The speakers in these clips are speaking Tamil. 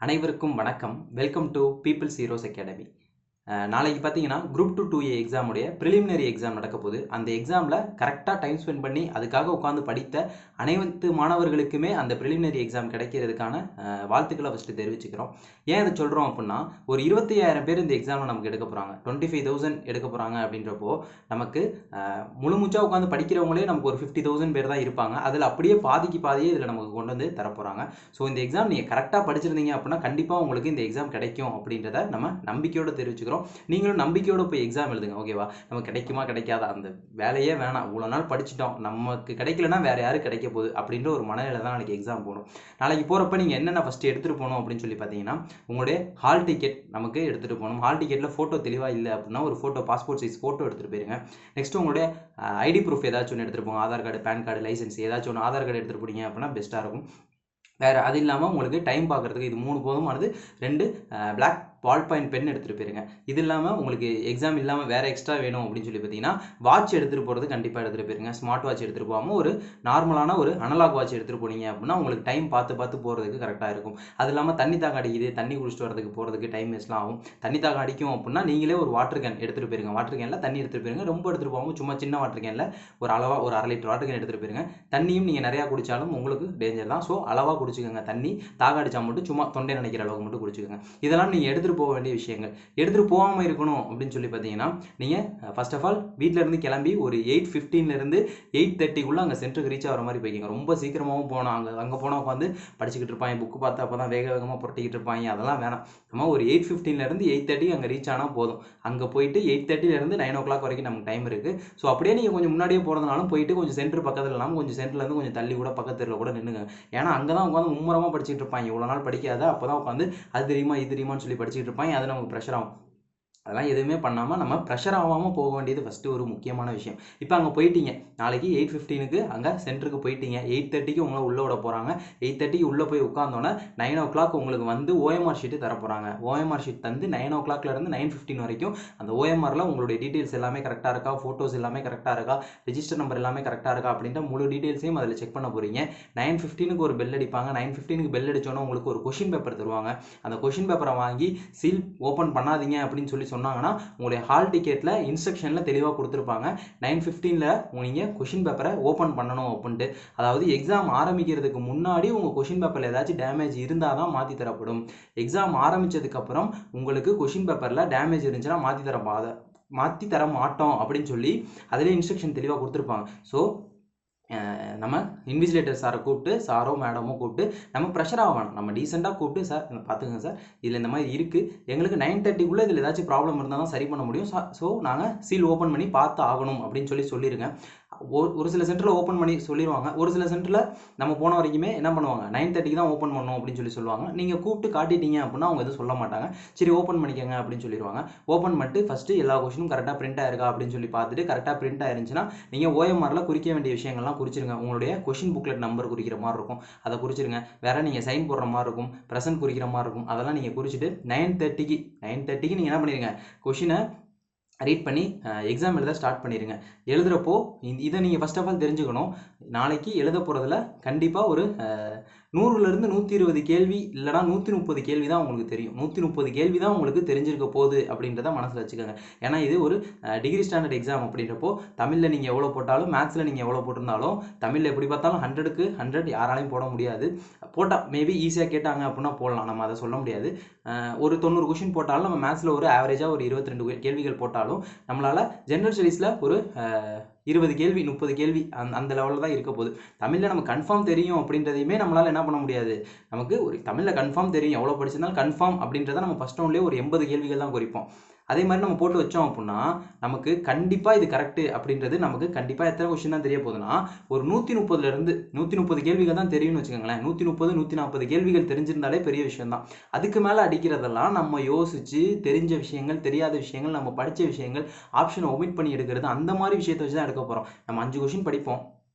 அனைவருக்கும் வணக்கம். Welcome to peoples heroes academy. நாளைக்கு பார்த்தீங்கன்னா குரூப் 2 2A எக்ஸாமுடைய ப்ரிலிமினரி எக்ஸாம் நடக்க போகுது. அந்த எக்ஸாமில் கரெக்டாக டைம் ஸ்பெண்ட் பண்ணி அதுக்காக உட்காந்து படித்த அனைத்து மாணவர்களுக்குமே அந்த ப்ரிலிமினரி எக்ஸாம் கிடைக்கிறதுக்கான வாழ்த்துக்களை ஃபஸ்ட்டு தெரிவிச்சுக்கிறோம். ஏன் இதை சொல்கிறோம் அப்படின்னா, ஒரு 25,000 பேர் இந்த எக்ஸாமில் நமக்கு எடுக்க போகிறாங்க. 25,000 எடுக்க போகிறாங்க அப்படின்றப்போ நமக்கு முழுமூச்சாக உட்காந்து படிக்கிறவங்களே நமக்கு ஒரு 50,000 பேர் தான் இருப்பாங்க. அதில் அப்படியே பாதியே இதில் நமக்கு கொண்டு வந்து தரப்போகிறாங்க. ஸோ இந்த எக்ஸாம் நீங்கள் கரெக்டாக படிச்சிருந்தீங்க அப்படின்னா கண்டிப்பாக உங்களுக்கு இந்த எக்ஸாம் கிடைக்கும் அப்படின்றத நம்ம நம்பிக்கையோடு தெரிவிச்சுக்கிறோம். நீங்களும் நம்பிக்கையோட போய் எக்ஸாம் எழுதுங்க. ஓகேவா? நமக்கு கிடைக்குமா கிடைக்காதா அந்த வேலையே வேணாம். இவ்வளோ நாள் படிச்சிட்டோம், நமக்கு கிடைக்கலன்னா வேற யாரும் கிடைக்க போகுது அப்படின்ற ஒரு மனநிலை தான் நாளைக்கு எக்ஸாம் போகணும். நாளைக்கு போகிறப்ப நீங்கள் என்னென்ன ஃபஸ்ட்டு எடுத்துகிட்டு போகணும் அப்படின்னு சொல்லி பார்த்தீங்கன்னா, உங்களுடைய ஹால் டிக்கெட் நமக்கு எடுத்துகிட்டு போகணும். ஹால் டிக்கெட்டில் ஃபோட்டோ தெளிவாக இல்லை அப்படின்னா ஒரு ஃபோட்டோ, பாஸ்போர்ட் சைஸ் ஃபோட்டோ எடுத்துகிட்டு போயிருங்க. நெக்ஸ்ட் உங்களுடைய ஐடி ப்ரூஃப் ஏதாச்சும் ஒன்று எடுத்துகிட்டு போங்க. Aadhaar card, PAN card, licence ஏதாச்சும் ஒன்று. ஆதார் கார்டு எடுத்துகிட்டு போனீங்க அப்படின்னா பெஸ்ட்டாக இருக்கும். வேறு அது இல்லாமல் உங்களுக்கு டைம் பார்க்குறதுக்கு இது 3 போதுமானது. 2 பிளாக் பால் பாயிண்ட் பென் எடுத்துகிட்டு போயிருங்க. இது இல்லாமல் உங்களுக்கு எக்ஸாம் இல்லாமல் வேறு எக்ஸ்ட்ரா வேணும் அப்படின்னு சொல்லி பார்த்தீங்கன்னா வாட்ச் எடுத்துகிட்டு போகிறது கண்டிப்பாக எடுத்துகிட்டு போயிருங்க. ஸ்மார்ட் வாட்ச் எடுத்துகிட்டு போகாமல் ஒரு நார்மலான ஒரு அனலாக் வாட்ச் எடுத்துகிட்டு போனீங்க அப்படின்னா உங்களுக்கு டைம் பார்த்து போகிறதுக்கு கரெக்டாக இருக்கும். அது இல்லாமல் தண்ணி தாகம் அடிக்குது, தண்ணி குடிச்சிட்டு வரதுக்கு போகிறதுக்கு டைம் வேஸ்ட்லாம் ஆகும். தண்ணி தாகம் அடிக்கும் அப்படின்னா நீங்களே ஒரு வாட்டர் கேன் எடுத்துகிட்டு போயிருங்க. வாட்டர் கேனில் தண்ணி எடுத்துகிட்டு போயிருங்க. ரொம்ப எடுத்துகிட்டு போகாமல் சும்மா சின்ன வாட்டர் கேனில் ஒரு அளவாக ஒரு 1/2 லிட்டர் வாட்டர் கேன் எடுத்துகிட்டு போயிருங்க. தண்ணியும் நீங்கள் நிறையா குடித்தாலும் உங்களுக்கு டேஞ்சர் தான். ஸோ அளவாக குடிச்சிக்கோங்க. தண்ணி தாகம் அடித்தா மட்டும் சும்மா தொண்டை நினைக்கிற அளவுக்கு மட்டும் குடிச்சிக்கோங்க. இதெல்லாம் நீங்கள் எடுத்துகிட்டு போக வேண்டிய விஷயங்கள். எடுத்துகிட்டு போகாமல் இருக்கணும் அப்படின்னு சொல்லி பார்த்தீங்கன்னா, நீங்கள் ஃபர்ஸ்ட் ஆஃப் ஆல் வீட்டிலேருந்து கிளம்பி ஒரு 8:15 8:30 அங்கே சென்டருக்கு ரீச் ஆகிற மாதிரி போய்க்கிங்க. ரொம்ப சீக்கிரமாகவும் போனால் அங்கே போனால் உட்காந்து படிச்சுக்கிட்டு இருப்பாங்க, புக்கு பார்த்து அப்போ தான் வேகமாக புரட்டிக்கிட்டு இருப்பாங்க. அதெல்லாம் வேணாம். நம்ம ஒரு 8:15 8:30 அங்கே ரீச் ஆனால் போதும். அங்கே போயிட்டு 8:30 9 o'clock வரைக்கும் நமக்கு டைம் இருக்குது. ஸோ அப்படியே நீங்கள் கொஞ்சம் முன்னாடியே போகிறதுனாலும் போயிட்டு கொஞ்சம் சென்டர் பக்கத்தில் இல்லாமல் கொஞ்சம் சென்டர்லேருந்து கொஞ்சம் தள்ளி கூட பக்கத்தில் கூட நின்றுங்க. ஏன்னா அங்கே தான் உட்காந்து மும்முரமாக படிச்சுட்டு இருப்பாங்க. இவ்வளோ நாள் படிக்காத அப்போ தான் உட்காந்து அது தெரியுமா இது தெரியுமான்னு சொல்லி படிச்சுட்டு இருப்பாங்க. அது நமக்கு ப்ரெஷர் ஆகும். அதெல்லாம் எதுவுமே பண்ணாமல் நம்ம ப்ரெஷர் ஆகாமல் போக வேண்டியது ஃபஸ்ட்டு ஒரு முக்கியமான விஷயம். இப்போ அங்கே போயிட்டீங்க, நாளைக்கு 8:15 அங்கே சென்டருக்கு போயிட்டீங்க. 8:30 உங்களை உள்ளே விட போகிறாங்க. 8:30 உள்ளே போய் உட்காந்தோன்னே 9 o'clock உங்களுக்கு வந்து OMR ஷீட்டு தர போகிறாங்க. OMR ஷீட் தந்து 9 o'clockலேருந்து 9:15 வரைக்கும் அந்த OMRல உங்களுடைய டீட்டெயில்ஸ் எல்லாமே கரெக்டாக இருக்கா, ஃபோட்டோஸ் எல்லாமே கரெக்டாக இருக்கா, ரெஜிஸ்டர் நம்பர் எல்லாமே கரெக்டாக இருக்கா அப்படின்ற முழு டீட்டெயில்ஸையும் அதில் செக் பண்ண போகிறீங்க. 9:15 ஒரு பெல் அடிப்பாங்க. 9:15 பெல் அடித்தோன்னே உங்களுக்கு ஒரு கொஷின் பேப்பர் தருவாங்க. அந்த கொஷின் பேப்பரை வாங்கி சீல் ஓப்பன் பண்ணாதீங்க அப்படின்னு சொல்லி சொன்னாங்கன்னா உங்களுடைய ஹால் டிக்கெட்டில் இன்ஸ்ட்ரக்ஷனில் தெளிவாக கொடுத்துருப்பாங்க. 9:15 நீங்கள் கொஷின் பேப்பரை ஓப்பன் பண்ணணும் அப்படின்ட்டு. அதாவது எக்ஸாம் ஆரம்பிக்கிறதுக்கு முன்னாடி உங்கள் கொஷின் பேப்பரில் ஏதாச்சும் டேமேஜ் இருந்தால் தான் மாற்றி தரப்படும். எக்ஸாம் ஆரம்பித்ததுக்கப்புறம் உங்களுக்கு கொஷின் பேப்பரில் டேமேஜ் இருந்துச்சுன்னா மாற்றி தர மாட்டோம் அப்படின்னு சொல்லி அதிலே இன்ஸ்ட்ரக்ஷன் தெளிவாக கொடுத்துருப்பாங்க. ஸோ நம்ம இன்விஜிலேட்டர் சாரை கூப்பிட்டு, சாரோ மேடமோ கூப்பிட்டு நம்ம ப்ரெஷர் ஆகணும். நம்ம டீசெண்டாக கூப்பிட்டு, சார் பார்த்துங்க சார், இதில் இந்த மாதிரி இருக்குது, எங்களுக்கு 9:30 இதில் ஏதாச்சும் ப்ராப்ளம் இருந்தால் தான் சரி பண்ண முடியும். ஸோ நாங்கள் சீல் ஓப்பன் பண்ணி பார்த்து ஆகணும் அப்படின்னு சொல்லிடுங்க. ஒரு சில சென்டரில் ஓப்பன் பண்ணி சொல்லிடுவாங்க. ஒரு சில சென்டரில் நம்ம போன வரைக்குமே என்ன பண்ணுவாங்க, 9:30 தான் ஓப்பன் பண்ணணும் அப்படின்னு சொல்லுவாங்க. நீங்கள் கூப்பிட்டு காட்டிட்டீங்க அப்படின்னா அவங்க எதுவும் சொல்ல மாட்டாங்க. சரி ஓப்பன் பண்ணிக்கங்க அப்படின்னு சொல்லிடுவாங்க. ஓப்பன் பண்ணிட்டு ஃபஸ்ட்டு எல்லா கொஷினும் கரெக்டாக பிரிண்ட் ஆயிருக்கா அப்படின்னு சொல்லி பார்த்துட்டு கரெக்டாக பிரிண்ட் ஆயிருந்துச்சுன்னா நீங்கள் OMRல குறிக்க வேண்டிய விஷயங்கள்லாம் குறிச்சிருங்க. உங்களுடைய கொஷின் புக்லெட் நம்பர் குறிக்கிற மாதிரி இருக்கும், அதை குறிச்சிருங்க. வேறு நீங்கள் சைன் போடுற மாதிரி இருக்கும், ப்ரெசன்ட் குறிக்கிற மாதிரி இருக்கும். அதெல்லாம் நீங்கள் குறிச்சிட்டு 9:30 நீங்கள் என்ன பண்ணிடுங்க, கொஷினை ரீட் பண்ணி எக்ஸாம் எழுத ஸ்டார்ட் பண்ணிடுங்க. எழுதுகிறப்போ இதை நீங்கள் ஃபஸ்ட் ஆஃப் ஆல் தெரிஞ்சுக்கணும். நாளைக்கு எழுத போகிறதுல கண்டிப்பாக ஒரு 100லேருந்து 120 கேள்வி இல்லைனா 130 கேள்வி தான் உங்களுக்கு தெரியும். 130 கேள்வி தான் உங்களுக்கு தெரிஞ்சிருக்க போகுது அப்படின்றத மனசில் வச்சுக்கோங்க. ஏன்னா இது ஒரு டிகிரி ஸ்டாண்டர்ட் எக்ஸாம் அப்படின்றப்போ தமிழில் நீங்கள் எவ்வளோ போட்டாலும், மேத்ஸில் நீங்கள் எவ்வளோ போட்டிருந்தாலும், தமிழில் எப்படி பார்த்தாலும் 100க்கு 100 யாராலையும் போட முடியாது. போட்டால் மேபி ஈஸியாக கேட்டாங்க அப்படின்னா போடலாம், நம்ம அதை சொல்ல முடியாது. ஒரு 90 கொஷின் போட்டாலும் நம்ம மேத்ஸில் ஒரு ஆவரேஜாக ஒரு 22 கேள்விகள் போட்டாலும் நம்மளால் ஜென்ரல் ஸ்டடீஸில் ஒரு 20 கேள்வி 30 கேள்வி அந்த லெவலில் தான் இருக்க போகுது. தமிழில் நமக்கு கன்ஃபார்ம் தெரியும் அப்படின்றதையுமே நம்மளால் என்ன பண்ண முடியாது. நமக்கு ஒரு தமிழில் கன்ஃபார்ம் தெரியும், எவ்வளோ படிச்சிருந்தாலும் கன்ஃபார்ம் அப்படின்றத நம்ம ஃபஸ்ட் ரவுண்ட்லேயே ஒரு 80 கேள்விகள் தான் குறிப்போம். அதே மாதிரி நம்ம போட்டு வச்சோம் அப்படின்னா நமக்கு கண்டிப்பாக இது கரெக்டு அப்படின்றது நமக்கு கண்டிப்பாக எத்தனை கொஸ்டின் தான் தெரிய போகுதுன்னா ஒரு 130 கேள்விகள் தான் தெரியும்னு வச்சுக்கோங்களேன். 130 140 கேள்விகள் தெரிஞ்சிருந்தாலே பெரிய விஷயம் தான். அதுக்கு மேலே அடிக்கிறதெல்லாம் நம்ம யோசித்து தெரிஞ்ச விஷயங்கள், தெரியாத விஷயங்கள், நம்ம படித்த விஷயங்கள், ஆப்ஷனை ஒமிட் பண்ணி எடுக்கிறது, அந்த மாதிரி விஷயத்தை வச்சு தான் எடுக்க போகிறோம். நம்ம 5 கொஷின் படிப்போம்,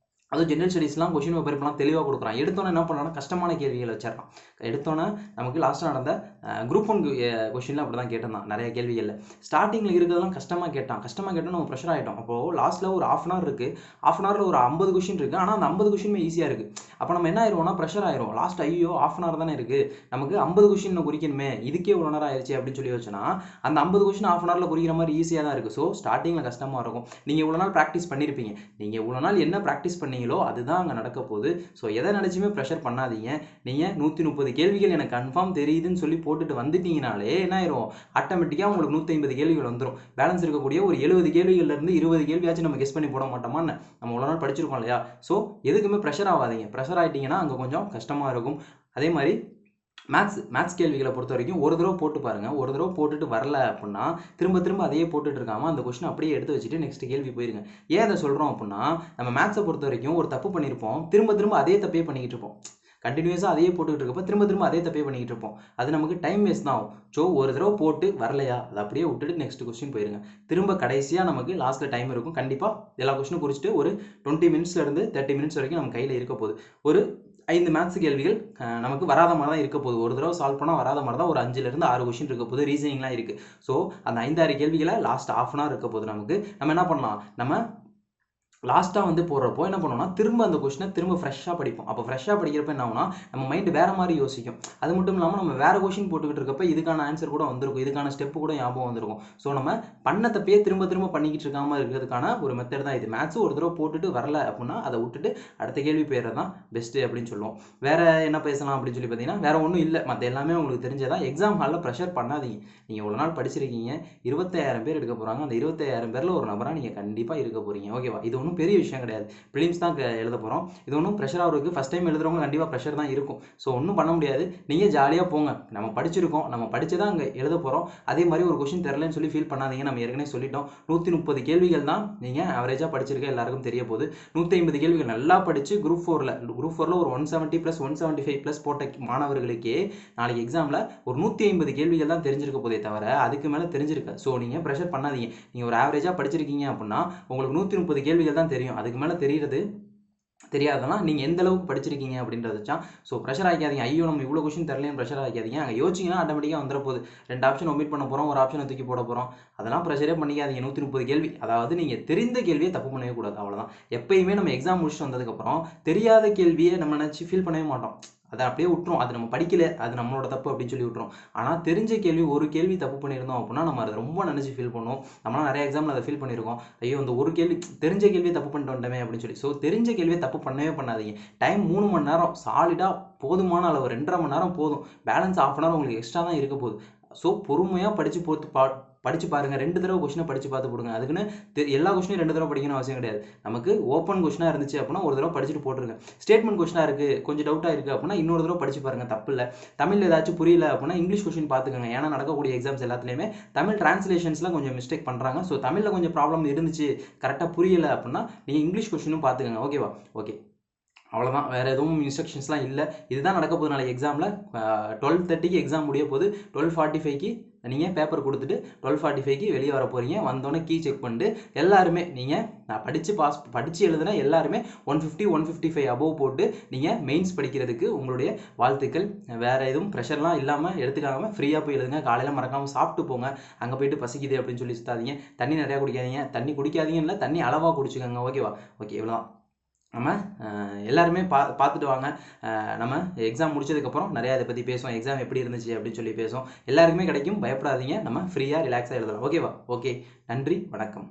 அதுவும் ஜென்ரல் ஸ்டடீஸ்லாம் கொஷின் பேப்பர் இப்போலாம் தெளிவாக கொடுக்குறான். எடுத்தோன்னே என்ன பண்ணலாம்னா கஷ்டமான கேள்விகளை வச்சிடறான். எடுத்தோன்னே நமக்கு லாஸ்ட்டாக நடந்த குரூப் 1 கொஷினில் அப்படி தான் கேட்டிருந்தான் நிறைய கேள்விகளில். ஸ்டார்டிங்கில் இருக்கிறதெல்லாம் கஷ்டமாக கேட்டோம், நம்ம ப்ரெஷர் ஆகிட்டோம். அப்போது லாஸ்ட்டில் ஒரு ½ hour இருக்குது, ½ hourல ஒரு 50 கொஷின் இருக்குது. ஆனால் அந்த 50 கொஷினுமே ஈஸியாக இருக்குது. அப்போ நம்ம என்ன ஆயிடுவோம்னா ப்ரெஷர் ஆயிரும். லாஸ்ட் ஐயோ ½ அன் ஹவர் தானே இருக்குது, நமக்கு 50 கொஷின் குறிக்கணுமே, இதுக்கே இவ்வளோ நேரம் ஆயிடுச்சு அப்படின்னு சொல்லி வச்சோன்னா அந்த 50 கொஷின் ½ அன் ஹவரில் குறிக்கிற மாதிரி ஈஸியாக தான் இருக்குது. ஸோ ஸ்டார்டிங்கில் கஷ்டமாக இருக்கும். நீங்கள் இவ்வளோ நாள் ப்ராக்டிஸ் பண்ணியிருப்பீங்க, நீங்கள் இவ்வளோ நாள் என்ன ப்ராக்டிஸ் பண்ணீங்களோ அதுதான் அங்கே நடக்க போகுது. ஸோ எதை நினச்சுமே ப்ரெஷர் பண்ணாதீங்க. நீங்கள் 130 கேள்விகள் எனக்கு கன்ஃபார்ம் தெரியுதுன்னு சொல்லி போட்டுட்டு வந்துட்டீங்கனாலே என்ன ஆயிரும், ஆட்டோமேட்டிக்காக உங்களுக்கு 150 கேள்விகள் வந்துடும். பேலன்ஸ் இருக்கக்கூடிய ஒரு 70 கேள்விகள்லேருந்து 20 கேள்வியாச்சும் நம்ம கெஸ் பண்ணி போட மாட்டோமான்னு, நம்ம இவ்வளோ நாள் படிச்சிருக்கோம் இல்லையா. ஸோ எதுக்குமே ப்ரெஷர் ஆகாதீங்க. ப்ரெஷர் ஆகிட்டிங்கன்னா அங்கே கொஞ்சம் கஷ்டமாக இருக்கும். அதே மாதிரி மேத்ஸ் கேள்விகளை பொறுத்த வரைக்கும் ஒரு தடவை போட்டு பாருங்கள். ஒரு தடவை போட்டுட்டு வரல அப்படின்னா திரும்ப திரும்ப அதையே போட்டுட்டு இருக்காமல் அந்த கொஸ்டின் அப்படியே எடுத்து வச்சுட்டு நெக்ஸ்ட் கேள்வி போயிருங்க. ஏன் அதை சொல்கிறோம் அப்படின்னா, நம்ம மேத்ஸை பொறுத்த வரைக்கும் ஒரு தப்பு பண்ணியிருப்போம், திரும்ப திரும்ப அதே தப்பே பண்ணிக்கிட்டு இருப்போம். கண்டினியூஸாக அதையே போட்டுக்கிட்டு இருக்கப்போ திரும்ப திரும்ப அதே தப்பே பண்ணிக்கிட்டு இருப்போம். அது நமக்கு டைம் வேஸ்ட் தான் ஆகும். ஸோ ஒரு தடவை போட்டு வரலையா அதை அப்படியே விட்டுட்டு நெக்ஸ்ட் கொஸ்டின் போயிருங்க. திரும்ப கடைசியாக நமக்கு லாஸ்ட்டில் டைம் இருக்கும். கண்டிப்பாக எல்லா கொஸ்டினும் குறிச்சிட்டு ஒரு 20 மினிட்ஸ்லேருந்து 30 மினிட்ஸ் வரைக்கும் நம்ம கையில் இருக்க போகுது. ஒரு 5 மேத்ஸ் கேள்விகள் நமக்கு வராத மாதிரி தான் இருக்க போகுது. ஒரு தடவை சால்வ் பண்ணால் வராத மாதிரி தான் ஒரு 5லேருந்து 6 கொஸ்டின் இருக்க போகுது. ரீசனிங்லாம் இருக்குது. ஸோ அந்த 5-6 கேள்விகளை லாஸ்ட் ½ அன் ஹவர் இருக்க போகுது. நமக்கு நம்ம என்ன பண்ணலாம், நம்ம லாஸ்ட்டாக போடுறப்போ என்ன பண்ணுவோம்னா திரும்ப அந்த கொஸ்டினை திரும்ப ஃப்ரெஷ்ஷாக படிப்போம். அப்போ ஃப்ரெஷ்ஷாக படிக்கிறப்ப என்ன ஆகும்னா நம்ம மைண்டு வேறு மாதிரி யோசிக்கும். அது மட்டும் இல்லாமல் நம்ம வேறு கொஸ்டின் போட்டுக்கிட்டு இருக்கப்போ இதுக்கான ஆன்சர் கூட வந்திருக்கும், இதுக்கான ஸ்டெப்பு கூட ஞாபகம் வந்திருக்கும். ஸோ நம்ம பண்ண தப்பையே திரும்ப திரும்ப பண்ணிக்கிட்டு இருக்காமல் இருக்கிறதுக்கான ஒரு மெத்தட் தான் இது. மேத்ஸ் ஒரு தடவை போட்டுட்டு வரல அப்படின்னா அதை விட்டுட்டு அடுத்த கேள்வி போயிடுறது தான் பெஸ்ட்டு அப்படின்னு சொல்லுவோம். வேறு என்ன பேசலாம் அப்படின்னு சொல்லி பார்த்தீங்கன்னா வேறு ஒன்றும் இல்லை, மற்ற எல்லாமே உங்களுக்கு தெரிஞ்சதான். எக்ஸாம் ஹாலில் ப்ரெஷர் பண்ணாதீங்க. நீங்கள் இவ்வளோ நாள் படிச்சிருக்கீங்க, 25,000 பேர் எடுக்க போகிறாங்க. அந்த 25,000 பேரில் ஒரு நபராக நீங்கள் கண்டிப்பாக இருக்க போகிறீங்க. ஓகேவா? இது ஒன்றும் பெரிய விஷயம் கிடையாது. ப்ரிலிம்ஸ் தான் எழுத போகிறோம். இது ஒன்றும் ப்ரெஷராக இருக்குது. ஃபஸ்ட் டைம் எழுதுறவங்க கண்டிப்பாக ப்ரெஷர் தான் இருக்கும். ஸோ ஒன்றும் பண்ண முடியாது. நீங்கள் ஜாலியாக போங்க. நம்ம படிச்சிருக்கோம், நம்ம படித்து தான் அங்கே எழுத போகிறோம். அதே மாதிரி ஒரு கொஸ்டின் தெரிலன்னு சொல்லி ஃபீல் பண்ணாதீங்க. நம்ம ஏற்கனவே சொல்லிட்டோம், 130 கேள்விகள் தான் நீங்கள் ஆவரேஜாக படிச்சிருக்க எல்லாருக்கும் தெரிய போகுது. 150 கேள்விகள் நல்லா படித்து குரூப் 4ல் ஒரு 170 + 175+ போட்ட மாணவர்களுக்கே நாளைக்கு எக்ஸாமில் ஒரு 150 கேள்விகள் தான் தெரிஞ்சிருக்க போதே தவிர அதுக்கு மேலே தெரிஞ்சிருக்க. ஸோ நீங்கள் ப்ரெஷர் பண்ணாதீங்க. நீங்கள் ஒரு ஆவரேஜாக படிச்சிருக்கீங்க அப்படின்னா உங்களுக்கு 130 கேள்விகள் தான் தெரியும். அதுக்கு மேலே தெரியாதுன்னா நீங்கள் எந்த அளவுக்கு படிச்சிருக்கீங்க அப்படின்றது தான். ஸோ ப்ரெஷர் ஆகிக்காதீங்க. ஐயோ நம்ம இவ்வளோ கொஸ்டின் தரலையும் ப்ரெஷர் ஆகிக்காதீங்க. அங்கே யோசிச்சிங்கன்னா ஆட்டோமேட்டிக்காக வந்துட போகுது. 2 ஆப்ஷன் ஒமிட் பண்ண போகிறோம், ஒரு ஆப்ஷனை தூக்கி போட போகிறோம். அதெல்லாம் ப்ரெஷரே பண்ணிக்காதீங்க. 130 கேள்வி, அதாவது நீங்கள் தெரிந்த கேள்வியை தப்பு பண்ணவே கூடாது. அவ்வளோதான். எப்பயுமே நம்ம எக்ஸாம் முடிச்சுட்டு வந்ததுக்கப்புறம் தெரியாத கேள்வியை நம்ம நினச்சி ஃபீல் பண்ணவே மாட்டோம். அதை அப்படியே விட்டுரும். அது நம்ம படிக்கல, அது நம்மளோட தப்பு அப்படின்னு சொல்லி விட்டுரும். ஆனால் தெரிஞ்ச கேள்வி ஒரு கேள்வி தப்பு பண்ணியிருந்தோம் அப்படின்னா நம்ம அதை ரொம்ப நினச்சி ஃபீல் பண்ணுவோம். நம்மளாம் நிறைய எக்ஸாமில் அதை ஃபீல் பண்ணியிருக்கோம். ஐயோ இந்த ஒரு கேள்வி தெரிஞ்ச கேள்வியை தப்பு பண்ணிட்டு வந்துட்டோமே அப்படின்னு சொல்லி. ஸோ தெரிஞ்ச கேள்வியை தப்பு பண்ணவே பண்ணாதீங்க. டைம் 3 மணி நேரம் சாலிடாக போதுமான அளவு, 2.5 மணி நேரம் போதும். பேலன்ஸ் ½ அன் ஹவர் உங்களுக்கு எக்ஸ்ட்ரா தான் இருக்க போகுது. ஸோ பொறுமையாக படித்து பாருங்கள். 2 தடவை கொஸ்டினை படித்து பார்த்து போடுங்க. அதுக்குன்னு எல்லா கொஸ்டினையும் 2 தடவை படிக்கணும் அவசியம் கிடையாது. நமக்கு ஓப்பன் கொஸ்டினாக இருந்துச்சு அப்படின்னா ஒரு தடவை படிச்சுட்டு போட்டுருங்க. ஸ்டேட்மெண்ட் கொஸ்டினாக இருக்குது, கொஞ்சம் டவுட்டாக இருக்குது அப்படின்னா இன்னொரு தடவை படித்து பாருங்கள், தப்பு இல்லை. தமிழ் ஏதாச்சும் புரியல அப்படின்னா இங்கிலீஷ் கொஸ்டின் பார்த்துக்கோங்க. ஏன்னா நடக்கக்கூடிய எக்ஸாம்ஸ் எல்லாத்துலேயுமே தமிழ் டிரான்ஸ்லேஷன்ஸில் கொஞ்சம் மிஸ்டேக் பண்ணுறாங்க. ஸோ தமிழில் கொஞ்சம் ப்ராப்ளம் இருந்துச்சு, கரெக்டாக புரியலை அப்படின்னா நீங்கள் இங்கிலீஷ் கொஸ்டினும் பார்த்துக்கோங்க. ஓகேவா? ஓகே, அவ்வளோதான். வேறு எதுவும் இன்ஸ்ட்ரக்ஷன்ஸ்லாம் இல்லை. இதுதான் நடக்க போகுது நாளைக்கு எக்ஸாமில். 12:30க்கு எக்ஸாம் முடிய போகுது. 12:45க்கு நீங்கள் பேப்பர் கொடுத்துட்டு 12:45க்கு வெளியே வர போகிறீங்க. வந்தோடனே கீ செக் பண்ணிட்டு எல்லாருமே நீங்கள் படித்து எழுதுனா எல்லாருமே 150 155 அபோவ் போட்டு நீங்கள் மெயின்ஸ் படிக்கிறதுக்கு உங்களுடைய வாழ்த்துக்கள். வேறு எதுவும் ப்ரெஷர்லாம் இல்லாமல் எடுத்துக்காமல் ஃப்ரீயாக போய் எழுதுங்க. காலையில் மறக்காமல் சாப்பிட்டு போங்க. அங்கே போயிட்டு பசிக்குது அப்படின்னு சொல்லி சுத்தாதீங்க. தண்ணி நிறையா குடிக்காதீங்க. தண்ணி குடிக்காதீங்கன்னு இல்லை, தண்ணி அளவாக குடிச்சுக்கோங்க. ஓகேவா? ஓகே, இவ்வளோதான். நம்ம எல்லாருமே பார்த்துட்டு வாங்க. நம்ம எக்ஸாம் முடிச்சதுக்கப்புறம் நிறையா இதை பற்றி பேசுவோம். எக்ஸாம் எப்படி இருந்துச்சு அப்படின்னு சொல்லி பேசுவோம். எல்லாருக்குமே கிடைக்கும், பயப்படாதீங்க. நம்ம ஃப்ரீயாக ரிலாக்ஸாக எழுதலாம். ஓகேவா? ஓகே, நன்றி, வணக்கம்.